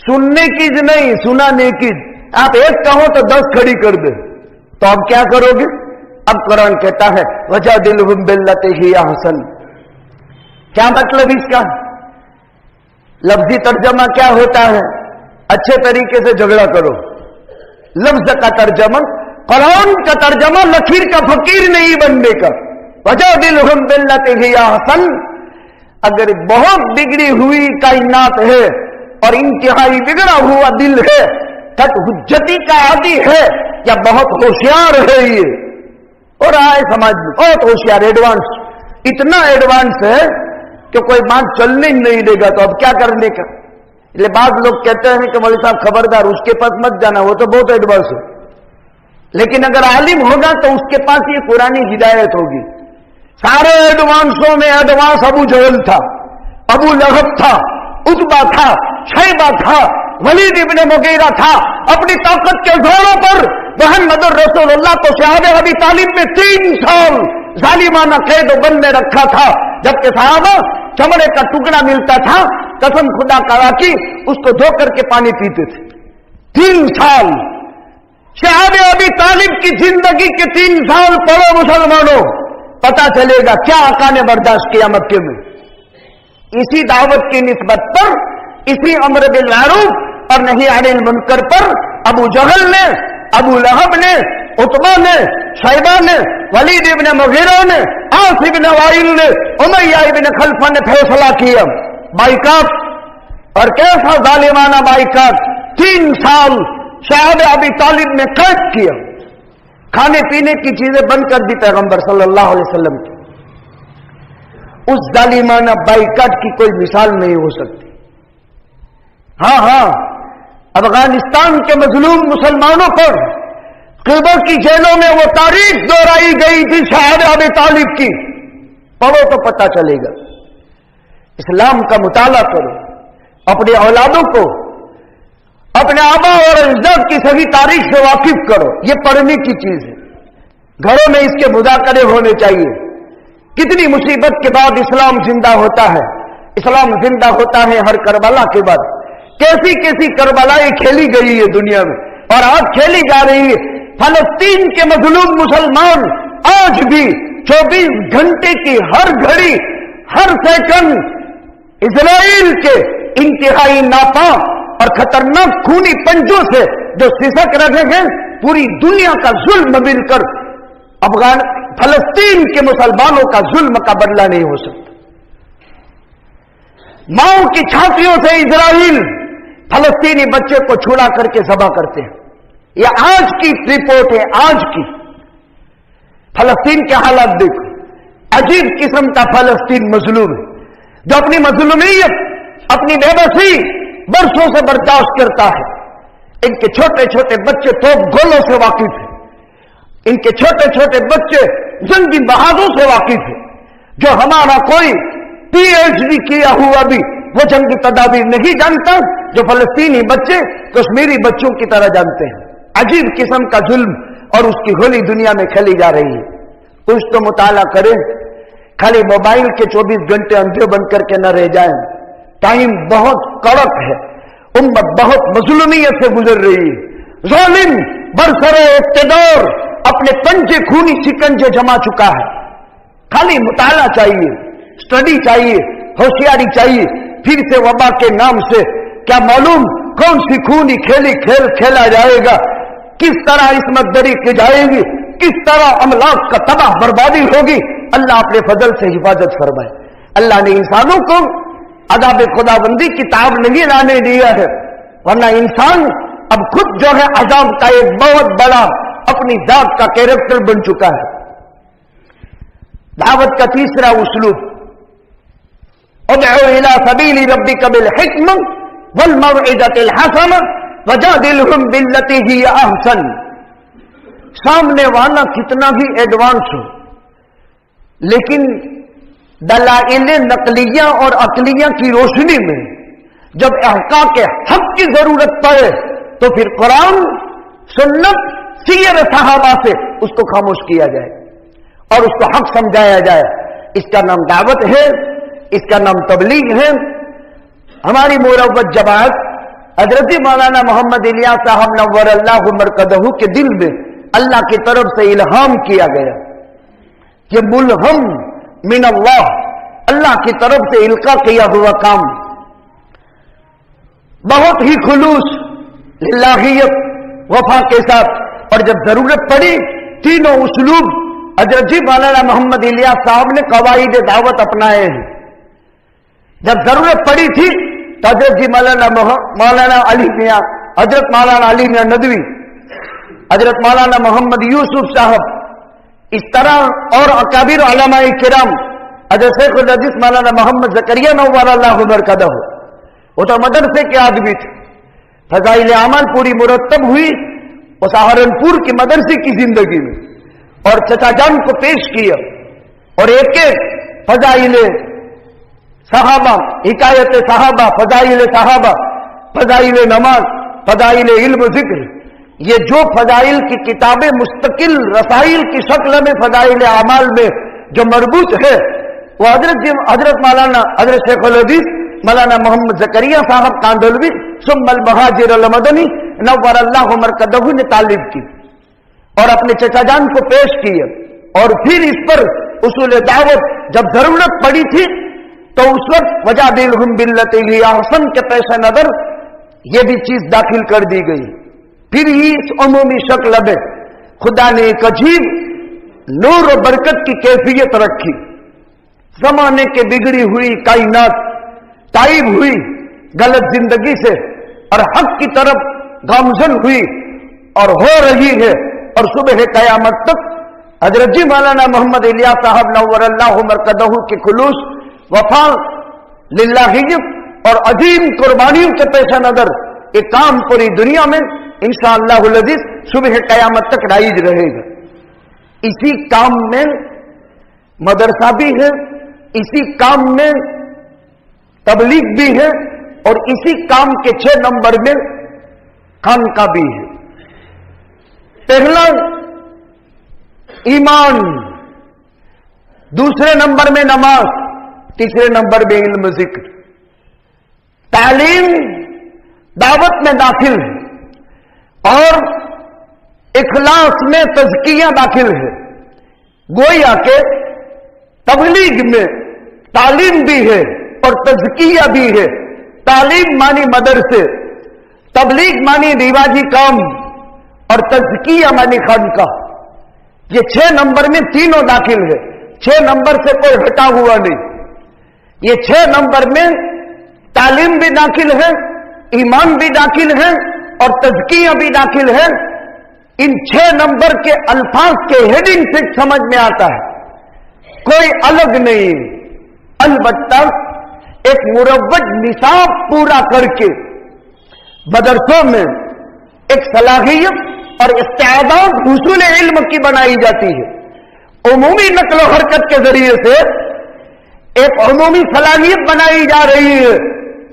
سننے کی نہیں، سنانے کی۔ آپ ایک کہو تو 10 کھڑی کر دے، تو آپ کیا کرو گے؟ اب قرآن کہتا ہے وجادلہم باللتی ہی احسن. کیا مطلب اس کا؟ لفظی ترجمہ کیا ہوتا ہے؟ اچھے طریقے سے جھگڑا کرو. لفظ کا ترجمہ، قرآن کا ترجمہ لکیر کا فقیر نہیں بننے کا. وجادلہم باللتی ہی احسن. اگر بہت بگڑی ہوئی کائنات ہے اور انتہائی بگڑا ہوا دل ہے، کٹ حجتی کا عادی ہے یا بہت ہوشیار ہے، یہ اور آئے سمجھ میں بہت ہوشیار، ایڈوانس، اتنا ایڈوانس ہے کہ کوئی بات چلنے ہی نہیں دے گا، تو اب کیا کرنے کا؟ اس لیے بعض لوگ کہتے ہیں کہ مولوی صاحب خبردار اس کے پاس مت جانا، وہ تو بہت ایڈوانس ہے. لیکن اگر عالم ہوگا تو اس کے پاس یہ قرآنی ہدایت ہوگی. سارے ایڈوانسوں میں ایڈوانس ابو جہل تھا، ابو لہب تھا، عتبہ تھا، شیبہ تھا، ولید ابن مغیرہ تھا. اپنی طاقت کے زوروں پر محمد رسول اللہ کو صحابہ ابی طالب میں 3 سال ظالمانہ قید و بند میں رکھا تھا، جبکہ صحابہ چمڑے کا ٹکڑا ملتا تھا، قسم خدا کا کی اس کو دھو کر کے پانی پیتے تھے. 3 سال صحابہ ابی طالب کی زندگی کے 3 سال پڑھو مسلمانوں، پتا چلے گا کیا آقا نے برداشت کیا مکے میں. اسی دعوت کی نسبت پر، اسی امر بالمعروف اور نہی عن المنکر پر ابو جہل نے، ابو لہب نے، عتبہ نے، شیبہ نے، ولید ابن مغیرہ نے، عاص ابن وائل نے، امیہ ابن خلفہ نے فیصلہ کیا بائیکاٹ. اور کیسا ظالمانہ بائیکاٹ! 3 سال صحابہ ابی طالب میں قید کیا. کھانے پینے کی چیزیں بند کر دی پیغمبر صلی اللہ علیہ وسلم کی. اس ظالمانہ بائیکاٹ کی کوئی مثال نہیں ہو سکتی. ہاں افغانستان کے مظلوم مسلمانوں پر قیدوں کی جیلوں میں وہ تاریخ دہرائی گئی تھی صحابہ ابی طالب کی. پڑھو تو پتہ چلے گا. اسلام کا مطالعہ کرو، اپنے اولادوں کو اپنے آبا اور اجداد کی صحیح تاریخ سے واقف کرو. یہ پڑھنے کی چیز ہے. گھروں میں اس کے مذاکرے ہونے چاہیے. کتنی مصیبت کے بعد اسلام زندہ ہوتا ہے. اسلام زندہ ہوتا ہے ہر کربلا کے بعد. کیسی کیسی کربلائیں کھیلی گئی ہے دنیا میں اور آج کھیلی جا رہی ہے. فلسطین کے مظلوم مسلمان آج بھی 24 گھنٹے کی ہر گھڑی، ہر سیکنڈ اسرائیل کے انتہائی ناپاک اور خطرناک خونی پنجوں سے جو سسک رہے ہیں، پوری دنیا کا ظلم مل کر فلسطین کے مسلمانوں کا ظلم کا بدلہ نہیں ہو سکتا. ماؤں کی چھاتیوں سے اسرائیل فلسطینی بچے کو چھڑا کر کے ذبح کرتے ہیں. یہ آج کی رپورٹ ہے. آج کی فلسطین کے حالات دیکھو. عجیب قسم کا فلسطین مظلوم ہے، جو اپنی مظلومیت، اپنی بے بسی برسوں سے برداشت کرتا ہے. ان کے چھوٹے چھوٹے بچے توپ گولوں سے واقف ہیں. ان کے چھوٹے چھوٹے بچے جنگی بہادروں سے واقف ہیں. جو ہمارا کوئی پی ایچ ڈی کیا ہوا بھی وہ جنگی تدابیر نہیں جانتا، جو فلسطینی بچے کشمیری بچوں کی طرح جانتے ہیں. عجیب قسم کا ظلم اور اس کی ہولی دنیا میں کھیلی جا رہی ہے. کچھ تو مطالعہ کریں، خالی موبائل کے 24 گھنٹے اندھے بن کر کے نہ رہ جائیں. ٹائم بہت کڑک ہے. امت بہت مظلومیت سے گزر رہی ہے. ظالم برسر اقتدار اپنے پنجے خونی شکنجے جما چکا ہے. خالی مطالعہ چاہیے، اسٹڈی چاہیے، ہوشیاری چاہیے. پھر سے وبا کے نام سے کیا معلوم کون سی خونی کھیل کھیلا جائے گا، کس طرح عصمت دری کی جائے گی، کس طرح املاک کا تباہ بربادی ہوگی. اللہ اپنے فضل سے حفاظت فرمائے. اللہ نے انسانوں کو عذاب خدا بندی کی تاب نہیں لانے دیا ہے، ورنہ انسان اب خود جو ہے عذاب کا ایک بہت بڑا اپنی ذات کا کیریکٹر بن چکا ہے. دعوت کا تیسرا اسلوب ادعو الى سبیل ربک بالحکمہ والموعظۃ الحسنہ وجادلہم باللتی ہی احسن. سامنے والا کتنا بھی ایڈوانس ہو، لیکن دلائل نقلیہ اور عقلیہ کی روشنی میں جب احقاق حق کی ضرورت پڑے تو پھر قرآن، سنت، سیر صحابہ سے اس کو خاموش کیا جائے اور اس کو حق سمجھایا جائے. اس کا نام دعوت ہے، اس کا نام تبلیغ ہے. ہماری مروت جماعت حضرت مولانا محمد الیاس صاحب نور اللہ مرکزہ کے دل میں اللہ کی طرف سے الہام کیا گیا یہ ملہم من اللہ، اللہ کی طرف سے القا کیا ہوا کام، بہت ہی خلوص للہیت وفا کے ساتھ. اور جب ضرورت پڑی تینوں اسلوب حضرت جی مولانا محمد الیاس صاحب نے قواعد دعوت اپنائے ہیں. جب ضرورت پڑی تھی تو حضرت جی مولانا علی میاں، حضرت مولانا علی میاں ندوی، حضرت مولانا محمد یوسف صاحب، اس طرح اور اکابر علماء کرام، حضرت شیخ الحدیث مولانا محمد زکریا نور اللہ مرکزہ، وہ تو مدرسے کے آدمی تھے. فضائل اعمال پوری مرتب ہوئی وہ سہارنپور کی مدرسے کی زندگی میں، اور چچا جان کو پیش کیا، اور ایک ایک فضائل صحابہ، حکایت صحابہ، فضائل صحابہ، فضائل نماز، فضائل علم و ذکر، یہ جو فضائل کی کتابیں مستقل رسائل کی شکل میں فضائل اعمال میں جو مربوط ہے، وہ حضرت مولانا حضرت شیخ الحدیث مولانا محمد زکریا صاحب کاندھلوی ثم المہاجر المدنی نور اللہ مرکزہ نے تعلیم کی اور اپنے چچا جان کو پیش کیا. اور پھر اس پر اصول دعوت جب ضرورت پڑی تھی تو اس وقت وجادلہم باللتی ہی احسن کے پیش نظر یہ بھی چیز داخل کر دی گئی. پھر ہی اس عمومی شکل میں خدا نے ایک عجیب نور و برکت کی کیفیت رکھی. زمانے کے بگڑی ہوئی کائنات تائب ہوئی غلط زندگی سے اور حق کی طرف گامزن ہوئی اور ہو رہی ہے، اور صبح قیامت تک حضرت جی مولانا محمد الیاس صاحب نور اللہ مرکزہ کی خلوص وفا للہیت اور عظیم قربانیوں کے پیش نظر ایک کام پوری دنیا میں انشاءاللہ العزیز صبح قیامت تک رائج رہے گا. اسی کام میں مدرسہ بھی ہے، اسی کام میں تبلیغ بھی ہے، اور اسی کام کے 6 نمبر میں خانقاہ بھی ہے. پہلا ایمان، دوسرے نمبر میں نماز، تیسرے نمبر میں علم ذکر. تعلیم دعوت میں داخل ہے اور اخلاص میں تزکیہ داخل ہے. گویا کہ تبلیغ میں تعلیم بھی ہے اور تزکیہ بھی ہے. تعلیم مانی مدرسے، تبلیغ مانی رواجی کام، اور تزکیہ مانی خانقاہ. یہ 6 نمبر میں تینوں داخل ہے. 6 نمبر سے کوئی ہٹا ہوا نہیں. یہ 6 نمبر میں تعلیم بھی داخل ہے، ایمان بھی داخل ہے اور تزکیہ بھی داخل ہے. ان 6 نمبر کے الفاظ کے ہیڈنگ سے سمجھ میں آتا ہے، کوئی الگ نہیں. البتہ ایک مروج نصاب پورا کر کے مدرسوں میں ایک صلاحیت اور استعداد حصول علم کی بنائی جاتی ہے. عمومی نقل و حرکت کے ذریعے سے ایک عمومی صلاحیت بنائی جا رہی ہے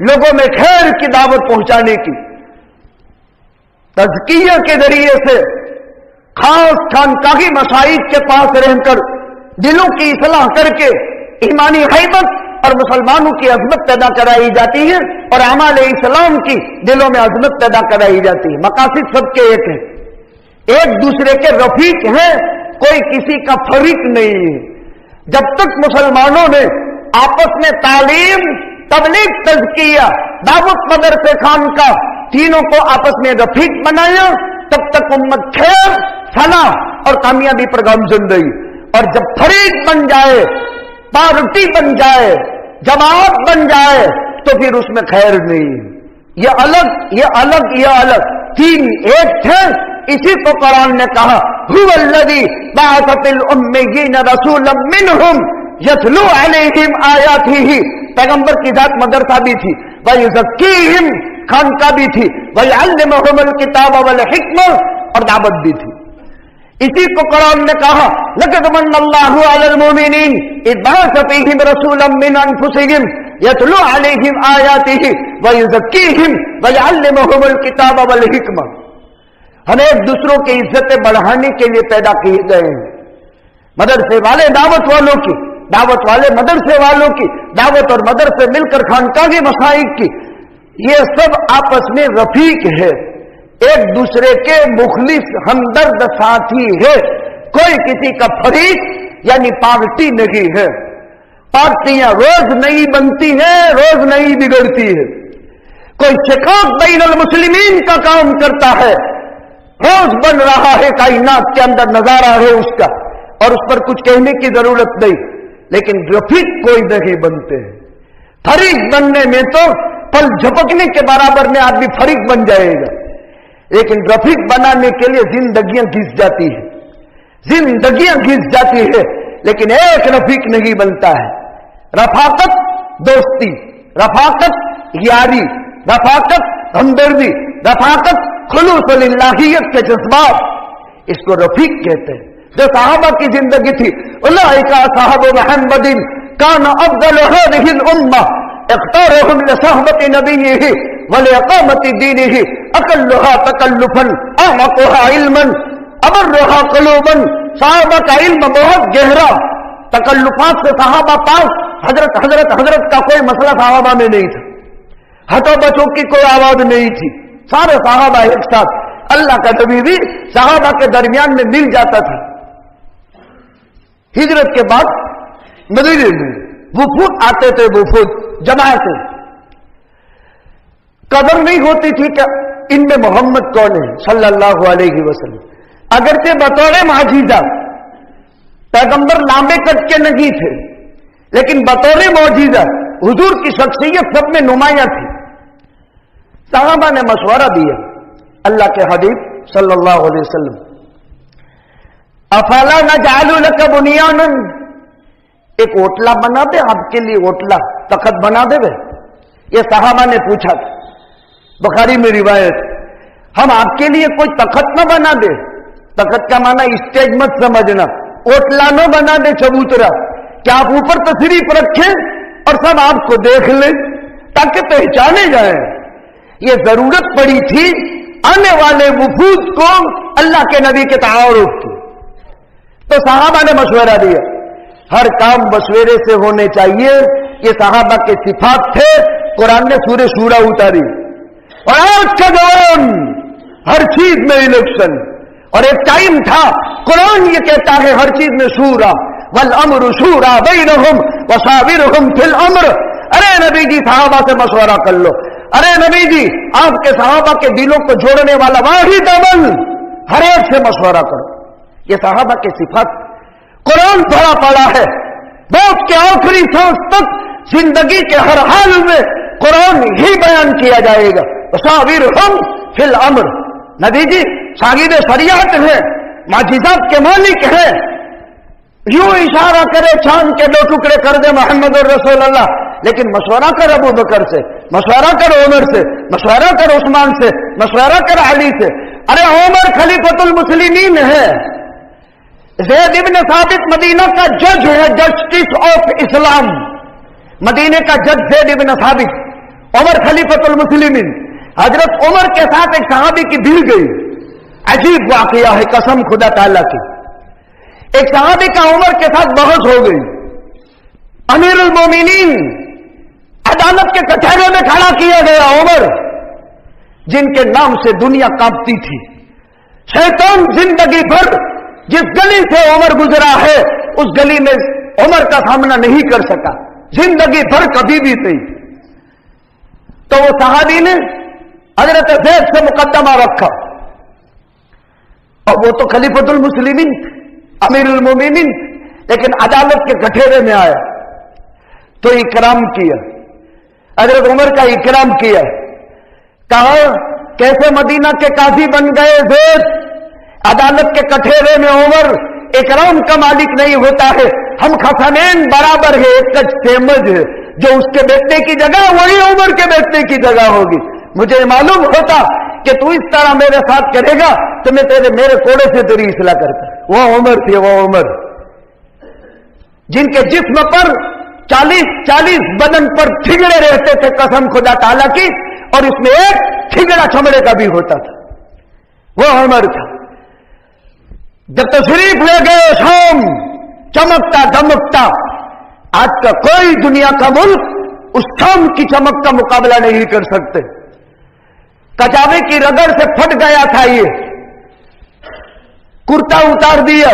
لوگوں میں خیر کی دعوت پہنچانے کی. تزکیہ کے ذریعے سے خاص خانقاہی مشائخ کے پاس رہ کر دلوں کی اصلاح کر کے ایمانی حیبت اور مسلمانوں کی عظمت پیدا کرائی جاتی ہے اور اعمال اسلام کی دلوں میں عظمت پیدا کرائی جاتی ہے. مقاصد سب کے ایک ہیں، ایک دوسرے کے رفیق ہیں، کوئی کسی کا فریق نہیں ہے. جب تک مسلمانوں نے آپس میں تعلیم، تبلیغ، تزکیہ، دعوت، مدرسے، خانقاہ تینوں کو آپس میں رفیق بنایا تب تک امت خیر، فلاح اور کامیابی پر گامزن رہی. اور جب فریق بن جائے، پارٹی بن جائے، جماعت بن جائے تو پھر اس میں خیر نہیں. یہ الگ، یہ الگ، یہ الگ، تین ایک تھے. اسی کو قرآن نے کہا هو الذی بعث فی الامیین رسولا منہم یتلو علیہم آیاتہ. پیغمبر کی ذات مدرسہ بھی تھی، ویزکیہم خانقاہ بھی تھی، ویعلمہم الکتاب والحکمہ اور دعوت بھی تھی. اسی کو قرآن نے کہا لقد من اللہ علی المؤمنین اذ بعث فیہم رسولا من انفسہم یتلو علیہم آیاتہ ویزکیہم ویعلمہم الکتاب والحکمہ. ہم ایک دوسروں کی عزتیں بڑھانے کے لیے پیدا کیے گئے ہیں. مدرسے والے دعوت والوں کی، دعوت والے مدرسے والوں کی، دعوت اور مدرسے مل کر خانقاہی مشائخ کی، یہ سب آپس میں رفیق ہے، ایک دوسرے کے مخلص ہمدرد ساتھی ہے. کوئی کسی کا فریق یعنی پارٹی نہیں ہے. پارٹیاں روز نئی بنتی ہیں، روز نئی بگڑتی ہے. کوئی شقاق بین المسلمین کا کام کرتا ہے، روز بن رہا ہے، کائنات کے اندر نظارہ ہے اس کا، اور اس پر کچھ کہنے کی ضرورت نہیں. لیکن رفیق کوئی نہیں بنتے ہیں. فریق بننے میں تو پل جھپکنے کے برابر میں آدمی فریق بن جائے گا، لیکن رفیق بنانے کے لیے زندگیاں گھس جاتی ہے، زندگیاں گھس جاتی ہے، لیکن ایک رفیق نہیں بنتا ہے. رفاقت دوستی، رفاقت یاری، رفاقت ہمدردی، رفاقت خلوص للہیت کے جذبات، اس کو رفیق کہتے ہیں. جو صحابہ کی زندگی تھی، اولئک اصحاب محمد کان افضل هذه الامه اختارهم لصحبة نبيه ولإقامة دينه اقلها تکلفا اعمقها علما ابرها قلوبا. صحابہ کا علم بہت گہرا، تکلفات سے صحابہ پاس حضرت کا کوئی مسئلہ صحابہ میں نہیں تھا، ہٹو بچوں کی کوئی آواز نہیں تھی، سارے صحابہ ایک ساتھ. اللہ کا نبی بھی صحابہ کے درمیان میں مل جاتا تھا. ہجرت کے بعد مدینے میں وفود آتے تھے، وفود جماعتیں. قدر نہیں ہوتی تھی کہ ان میں محمد کون ہے صلی اللہ علیہ وسلم. اگرچہ بطور معجزہ پیغمبر لامے کٹ کے نہیں تھے، لیکن بطور معجزہ حضور کی شخصیت سب میں نمایاں تھی. صحابہ نے مشورہ دیا اللہ کے حبیب صلی اللہ علیہ وسلم، افلا نجعل لك بنیانا، ایک اوٹلا بنا دے آپ کے لیے، اوٹلا تخت بنا دے. یہ صحابہ نے پوچھا، بخاری میں روایت، ہم آپ کے لیے کوئی تخت نہ بنا دے. تخت کا معنی اسٹیج مت سمجھنا، اوٹلا نہ بنا دے چبوترا، کہ آپ اوپر تشریف رکھیں اور سب آپ کو دیکھ لیں تاکہ پہچانے جائیں. یہ ضرورت پڑی تھی آنے والے وفود کو اللہ کے نبی کے تعارف کی. تو صحابہ نے مشورہ دیا، ہر کام مشورے سے ہونے چاہیے. یہ صحابہ کے صفات تھے. قرآن نے سورہ شورا اتاری، اور آج کا دوران ہر چیز میں الیکشن، اور ایک ٹائم تھا قرآن یہ کہتا ہے ہر چیز میں شورا، والامر شورا بینہم وشاورہم فی الامر. ارے نبی جی صحابہ سے مشورہ کر لو. ارے نبی جی آپ کے صحابہ کے دلوں کو جوڑنے والا واحد عمل، ہر ایک سے مشورہ کرو. یہ صحابہ کے صفات قرآن بھرا پڑا ہے. موت کے آخری سانس تک زندگی کے ہر حال میں قرآن ہی بیان کیا جائے گا. وشاورہم فی الامر. نبی جی شاگرد شریعت ہے، معجزات کے مالک ہے. یوں اشارہ کرے چاند کے 2 ٹکڑے کر دے محمد الرسول اللہ، لیکن مشورہ کر ابو بکر سے، مشورہ کر عمر سے، مشورہ کر عثمان سے، مشورہ کر علی سے. ارے عمر خلیفۃ المسلمین ہے. زید ابن ثابت مدینہ کا جج ہے، جسٹس آف اسلام. مدینے کا جج زید ابن ثابت. عمر خلیفۃ المسلمین. حضرت عمر کے ساتھ ایک صحابی کی بھیڑ گئی. عجیب واقعہ ہے قسم خدا تعالیٰ کی. ایک صحابی کا عمر کے ساتھ بحث ہو گئی. امیر المومنین عدالت کے کٹہرے میں کھڑا کیا گیا. عمر جن کے نام سے دنیا کانپتی تھی. شیطان زندگی بھر جس گلی سے عمر گزرا ہے اس گلی میں عمر کا سامنا نہیں کر سکا، زندگی بھر کبھی بھی نہیں. تو وہ صحابی نے حضرت زید سے مقدمہ رکھا، اور وہ تو خلیفۃ المسلمین امیر المومنین، لیکن عدالت کے گٹھیرے میں آیا تو اکرام کیا. حضرت عمر کا اکرام کیا. کہا کیسے مدینہ کے قاضی بن گئے زید؟ عدالت کے کٹہرے میں عمر اکرام کا مالک نہیں ہوتا ہے. ہم خصمین برابر ہے، ایک کچھ سیمج ہے، جو اس کے بیٹے کی جگہ وہی عمر کے بیٹے کی جگہ ہوگی. مجھے معلوم ہوتا کہ تو اس طرح میرے ساتھ کرے گا تو میں میرے کوڑے سے تیری اصلاح کرتا. وہ عمر تھی، وہ عمر جن کے جسم پر 40 بدن پر ٹھگڑے رہتے تھے قسم خدا تعالیٰ کی، اور اس میں ایک ٹھگڑا چمڑے کا بھی ہوتا تھا. وہ عمر تھا. جب تشریف لے گئے شام، چمکتا دمکتا. آج کا کوئی دنیا کا ملک اس شام کی چمک کا مقابلہ نہیں کر سکتے. کچاوے کی رگڑ سے پھٹ گیا تھا. یہ کرتا اتار دیا،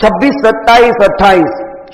26, 27, 28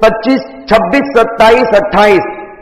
25, 26, 27, 28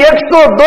102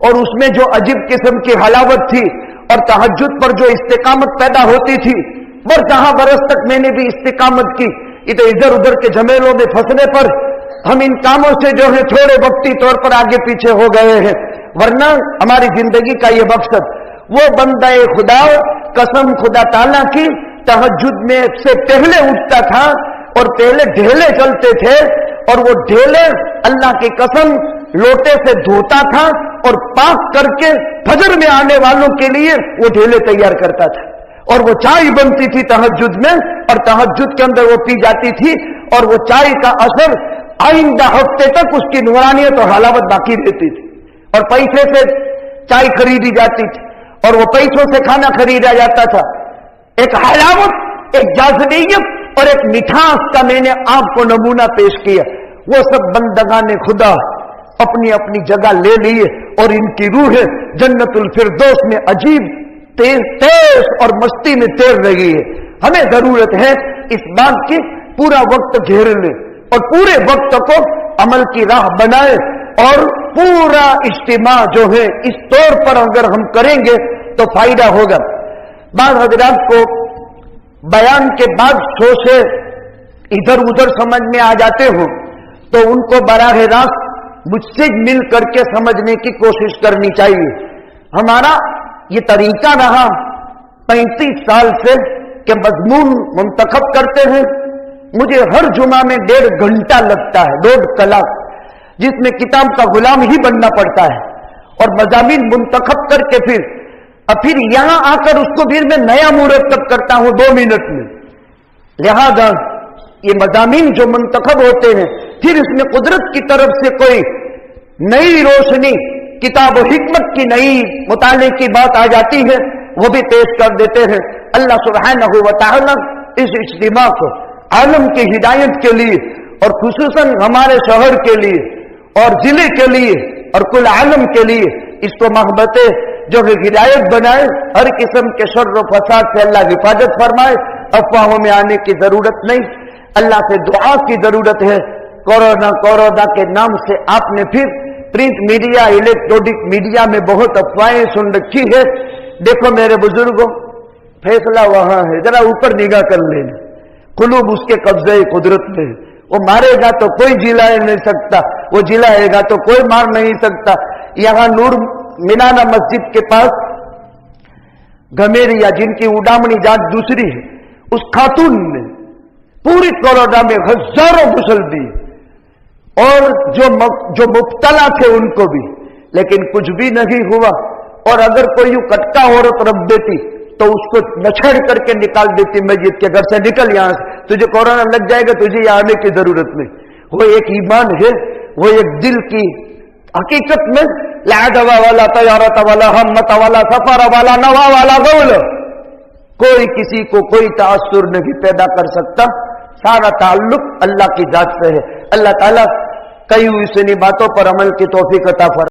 اور اس میں جو عجیب قسم کی حلاوت تھی اور تہجد پر جو استقامت پیدا ہوتی تھی، جہاں برس تک میں نے بھی استقامت کی، ادھر ادھر کے جھمیلوں میں پھنسنے پر ہم ان کاموں سے جو ہے تھوڑے وقتی طور پر آگے پیچھے ہو گئے ہیں، ورنہ ہماری زندگی کا یہ مقصد، وہ بندہ خدا قسم خدا تعالیٰ کی تہجد میں سے پہلے اٹھتا تھا اور پہلے ڈھیلے چلتے تھے، اور وہ ڈھیلے اللہ کی قسم لوٹے سے دھوتا تھا اور پاک کر کے فجر میں آنے والوں کے لیے وہ ڈھیلے تیار کرتا تھا، اور وہ چائے بنتی تھی تہجد میں، اور تہجد کے اندر وہ پی جاتی تھی، اور وہ چائے کا اثر آئندہ ہفتے تک اس کی نورانیت اور حلاوت باقی رہتی تھی، اور پیسے سے چائے خریدی جاتی تھی، اور وہ پیسوں سے کھانا خریدا جاتا تھا۔ ایک حلاوت، ایک جاذبیت اور ایک مٹھاس کا میں نے آپ کو نمونہ پیش کیا۔ وہ سب بندگان خدا اپنی اپنی جگہ لے لیے، اور ان کی روح جنت الفردوس میں عجیب تیز اور مستی میں تیر رہی ہے۔ ہمیں ضرورت ہے اس بات کی پورا وقت گھیر لیں اور پورے وقت کو عمل کی راہ بنائے، اور پورا اجتماع جو ہے اس طور پر اگر ہم کریں گے تو فائدہ ہوگا۔ بعض حضرات کو بیان کے بعد سوچے ادھر ادھر سمجھ میں آ جاتے ہوں تو ان کو براہ راست مجھ سے مل کر کے سمجھنے کی کوشش کرنی چاہیے۔ ہمارا یہ طریقہ رہا 35 سال سے کہ مضمون منتخب کرتے ہیں، مجھے ہر جمعہ میں 1.5 گھنٹہ لگتا ہے، 1.5 کلاک، جس میں کتاب کا غلام ہی بننا پڑتا ہے، اور مضامین منتخب کر کے پھر یہاں آ کر اس کو پھر میں نیا مرتب کرتا ہوں 2 منٹ میں۔ لہذا یہ مضامین جو منتخب ہوتے ہیں، پھر اس میں قدرت کی طرف سے کوئی نئی روشنی، کتاب و حکمت کی نئی مطالعے کی بات آ جاتی ہے، وہ بھی پیش کر دیتے ہیں۔ اللہ سبحانہ و تعالی اس اجتماع کو عالم کی ہدایت کے لیے، اور خصوصاً ہمارے شہر کے لیے اور ضلع کے لیے اور کل عالم کے لیے اس کو محبت جو ہے ہدایت بنائے، ہر قسم کے شر و فساد سے اللہ حفاظت فرمائے۔ افواہوں میں آنے کی ضرورت نہیں، اللہ سے دعا کی ضرورت ہے۔ کورونا کے نام سے آپ نے پھر پرنٹ میڈیا، الیکٹرونک میڈیا میں بہت افواہیں سن رکھی ہے۔ دیکھو میرے بزرگوں، فیصلہ وہاں ہے، ذرا اوپر نگاہ کر لینا، قلوب اس کے قبضے قدرت میں ہے۔ وہ مارے گا تو کوئی جلا نہیں سکتا، وہ جلائے گا تو کوئی مار نہیں سکتا۔ یہاں نور مینانا مسجد کے پاس گمیریا، جن کی اڈامنی جات دوسری ہے، اس خاتون نے پوری کورونا میں ہزاروں غسل دیے، اور جو مبتلا تھے ان کو بھی، لیکن کچھ بھی نہیں ہوا۔ اور اگر کوئی یوں کٹکا عورت رکھ دیتی تو اس کو نچھڑ کر کے نکال دیتی مسجد کے گھر سے، نکل یہاں سے، تجھے کورونا لگ جائے گا، تجھے یہاں آنے کی ضرورت نہیں۔ وہ ایک ایمان ہے، وہ ایک دل کی حقیقت میں لا دوا والا، طیارت والا، ہمت والا، سفر والا، نوا والا غول، کوئی کسی کو کوئی تاثر نہیں پیدا کر سکتا۔ سارا تعلق اللہ کی ذات سے ہے۔ اللہ تعالیٰ کئی ہوئی سنی باتوں پر عمل کی توفیق عطا فرمائے۔